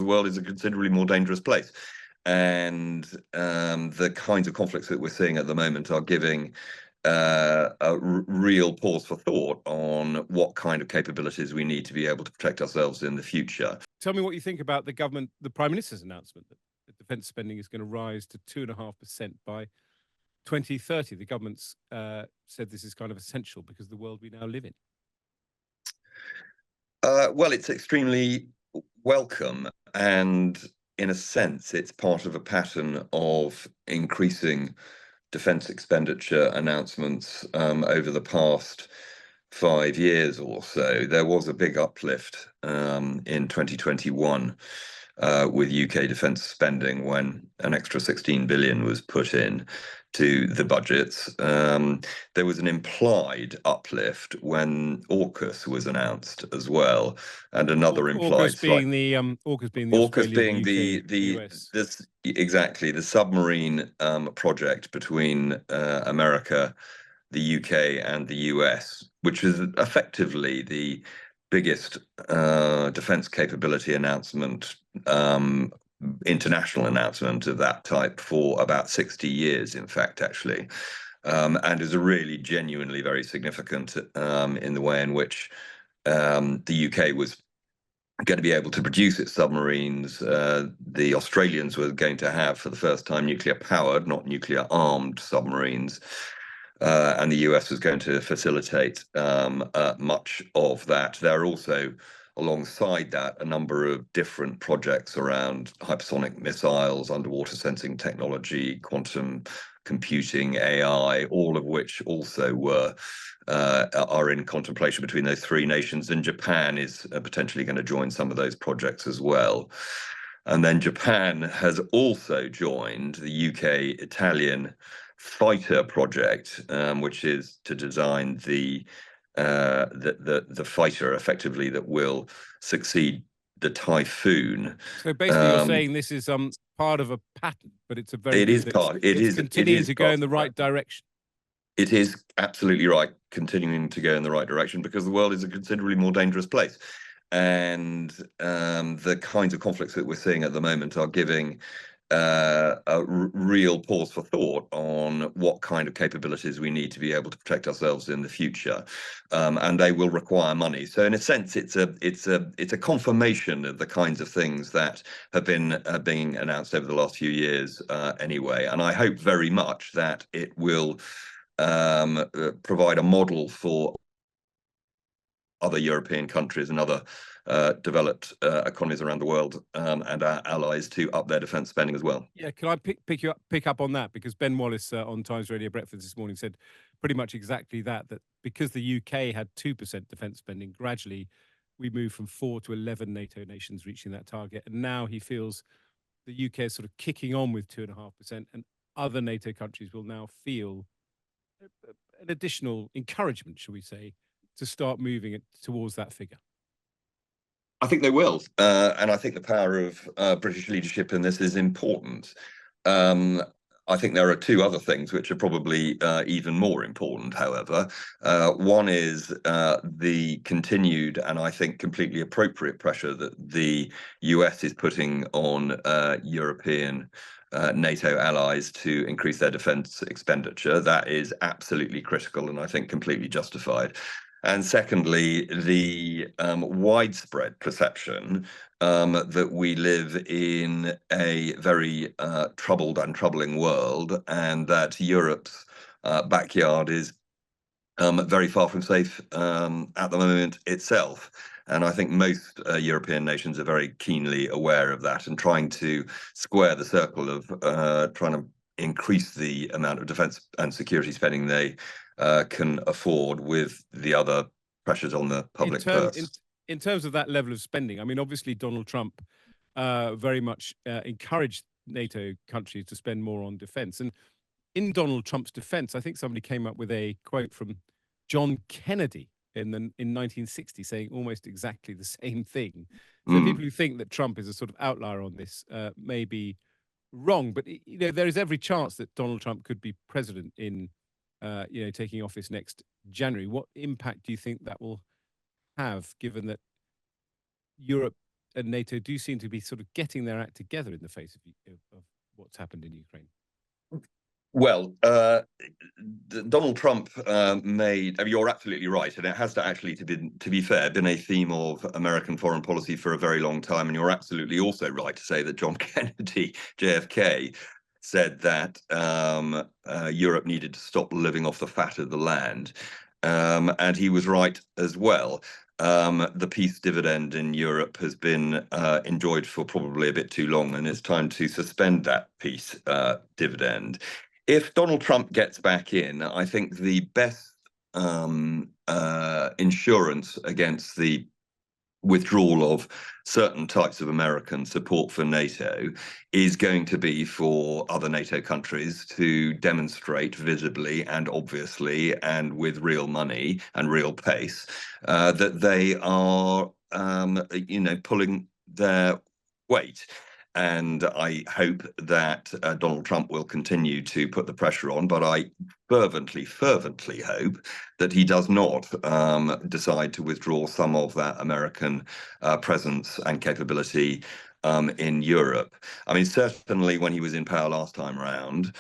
world is a considerably more dangerous place. And the kinds of conflicts that we're seeing at the moment are giving a real pause for thought on what kind of capabilities we need to be able to protect ourselves in the future. Tell me what you think about the Prime Minister's announcement that defence spending is going to rise to 2.5% by 2030. The government's said this is kind of essential because of the world we now live in. Well, it's extremely welcome, and in a sense, it's part of a pattern of increasing defence expenditure announcements over the past 5 years or so. There was a big uplift in 2021 with UK defence spending when an extra 16 billion was put in to the budgets. There was an implied uplift when AUKUS was announced as well, and another implied AUKUS being the AUKUS being the US. this exactly the submarine project between America, the UK, and the US, which is effectively the biggest defence capability announcement, international announcement of that type for about 60 years, in fact, actually, and is a really genuinely very significant in the way in which the UK was going to be able to produce its submarines. The Australians were going to have, for the first time, nuclear-powered, not nuclear-armed submarines. And the US was going to facilitate much of that. There are also, alongside that, a number of different projects around hypersonic missiles, underwater sensing technology, quantum computing, AI, all of which also are in contemplation between those three nations. And Japan is potentially going to join some of those projects as well. And then Japan has also joined the UK-Italian fighter project, which is to design the fighter effectively that will succeed the Typhoon. So basically, you're saying this is part of a pattern, but it's a very continuing to go in the right direction. It is absolutely right, continuing to go in the right direction, because the world is a considerably more dangerous place. And the kinds of conflicts that we're seeing at the moment are giving a real pause for thought on what kind of capabilities we need to be able to protect ourselves in the future, and they will require money. So, in a sense, it's a confirmation of the kinds of things that have been being announced over the last few years, anyway. And I hope very much that it will provide a model for other European countries and other developed economies around the world, and our allies to up their defence spending as well. Yeah, can I pick up on that? Because Ben Wallace on Times Radio Breakfast this morning said pretty much exactly that because the UK had 2% defence spending, gradually we moved from 4 to 11 NATO nations reaching that target. And now he feels the UK is sort of kicking on with 2.5%, and other NATO countries will now feel an additional encouragement, shall we say, to start moving it towards that figure. I think they will, and I think the power of British leadership in this is important. I think there are two other things which are probably even more important, however. One is the continued, and I think completely appropriate, pressure that the US is putting on European NATO allies to increase their defence expenditure. That is absolutely critical, and I think completely justified. And secondly, the widespread perception that we live in a very troubled and troubling world, and that Europe's backyard is very far from safe at the moment itself. And I think most European nations are very keenly aware of that and trying to square the circle of trying to increase the amount of defence and security spending they can afford with the other pressures on the public purse. In terms of that level of spending, I mean, obviously Donald Trump very much encouraged NATO countries to spend more on defence. And in Donald Trump's defence, I think somebody came up with a quote from John Kennedy in 1960 saying almost exactly the same thing. So people who think that Trump is a sort of outlier on this may be wrong. But there is every chance that Donald Trump could be president in taking office next January. What impact do you think that will have, given that Europe and NATO do seem to be sort of getting their act together in the face of what's happened in Ukraine. Well, Donald Trump made. I mean, you're absolutely right, and it has to actually, to be fair, been a theme of American foreign policy for a very long time. And you're absolutely also right to say that John Kennedy, JFK, said that Europe needed to stop living off the fat of the land, and he was right as well. The peace dividend in Europe has been enjoyed for probably a bit too long, and it's time to suspend that peace dividend. If Donald Trump gets back in, I think the best insurance against the withdrawal of certain types of American support for NATO is going to be for other NATO countries to demonstrate visibly and obviously and with real money and real pace that they are, pulling their weight. And I hope that Donald Trump will continue to put the pressure on, but I fervently hope that he does not decide to withdraw some of that American presence and capability in Europe. I mean, certainly when he was in power last time around,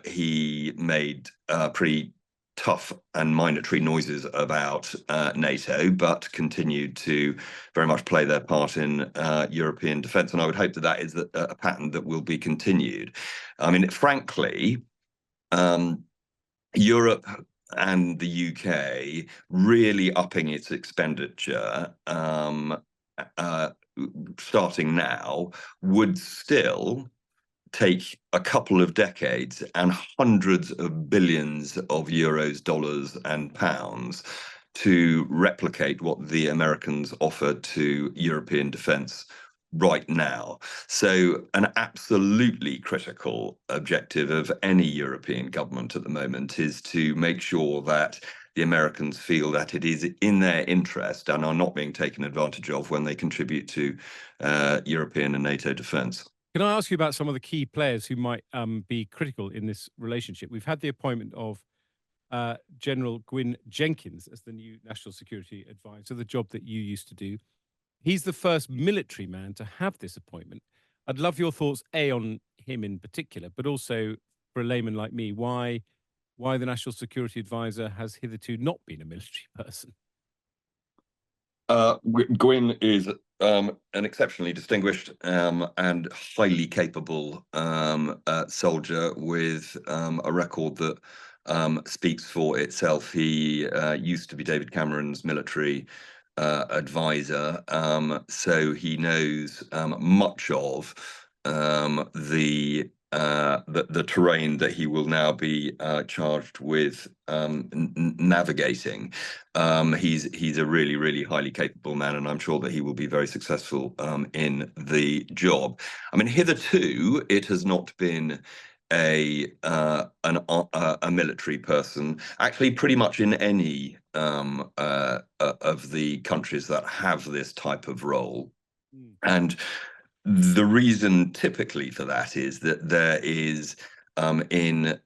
he made pretty tough and minatory noises about NATO, but continued to very much play their part in European defence. And I would hope that that is a pattern that will be continued. I mean, frankly, Europe and the UK really upping its expenditure starting now would still take a couple of decades and hundreds of billions of euros, dollars, and pounds to replicate what the Americans offer to European defense right now. So an absolutely critical objective of any European government at the moment is to make sure that the Americans feel that it is in their interest and are not being taken advantage of when they contribute to European and NATO defense. Can I ask you about some of the key players who might be critical in this relationship? We've had the appointment of General Gwyn Jenkins as the new National Security Advisor, the job that you used to do. He's the first military man to have this appointment. I'd love your thoughts, A, on him in particular, but also for a layman like me, why the National Security Advisor has hitherto not been a military person. Gwyn is an exceptionally distinguished and highly capable soldier with a record that speaks for itself. He used to be David Cameron's military advisor, so he knows much of the terrain that he will now be charged with navigating. He's a really highly capable man, and I'm sure that he will be very successful in the job. I mean, hitherto it has not been a military person, actually pretty much in any of the countries that have this type of role. And the reason typically for that is that there is in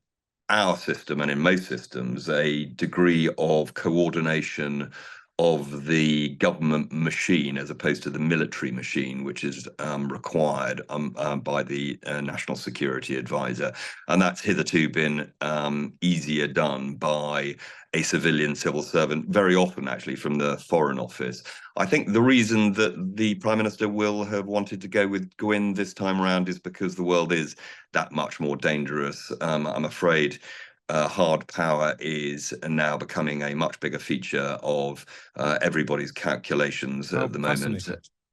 our system and in most systems a degree of coordination of the government machine as opposed to the military machine, which is required by the National Security Advisor. And that's hitherto been easier done by a civilian civil servant, very often actually from the Foreign Office. I think the reason that the Prime Minister will have wanted to go with Gwyn this time around is because the world is that much more dangerous. I'm afraid hard power is now becoming a much bigger feature of everybody's calculations at the moment.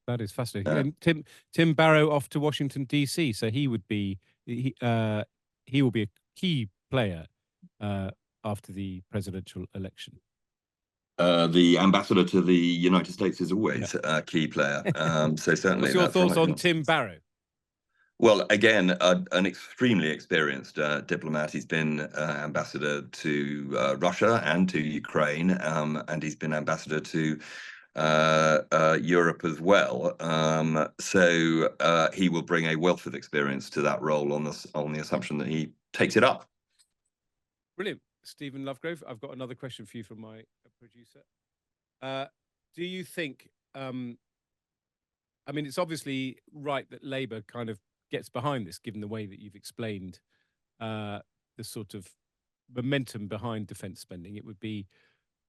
That is fascinating. And Tim Barrow off to Washington DC, so he will be a key player after the presidential election. The ambassador to the United States is always a key player. So certainly. What's your thoughts on Tim Barrow? Well, again, an extremely experienced diplomat. He's been ambassador to Russia and to Ukraine, and he's been ambassador to Europe as well. So he will bring a wealth of experience to that role on the assumption that he takes it up. Brilliant. Stephen Lovegrove, I've got another question for you from my producer. Do you think I mean, it's obviously right that Labour kind of gets behind this, given the way that you've explained the sort of momentum behind defence spending. It would be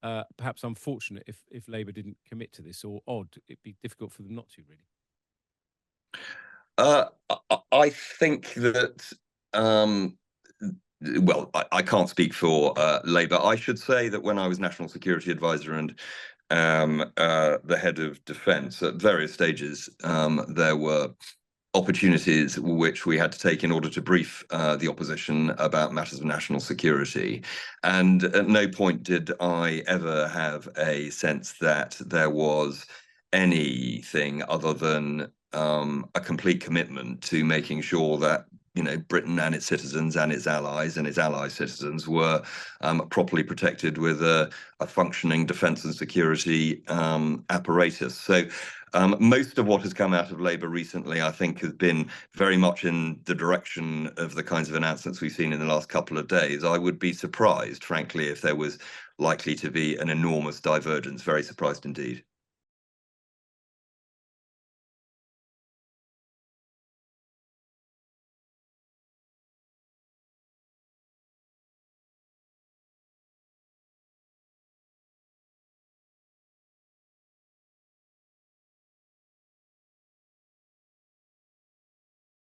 perhaps unfortunate if Labour didn't commit to this, or odd. It'd be difficult for them not to, really. I think that, well, I can't speak for Labour. I should say that when I was National Security Advisor and the head of defence, at various stages, there were opportunities which we had to take in order to brief the opposition about matters of national security. And at no point did I ever have a sense that there was anything other than a complete commitment to making sure that Britain and its citizens and its allies' citizens were properly protected with a functioning defence and security apparatus. So most of what has come out of Labour recently, I think, has been very much in the direction of the kinds of announcements we've seen in the last couple of days. I would be surprised, frankly, if there was likely to be an enormous divergence. Very surprised indeed.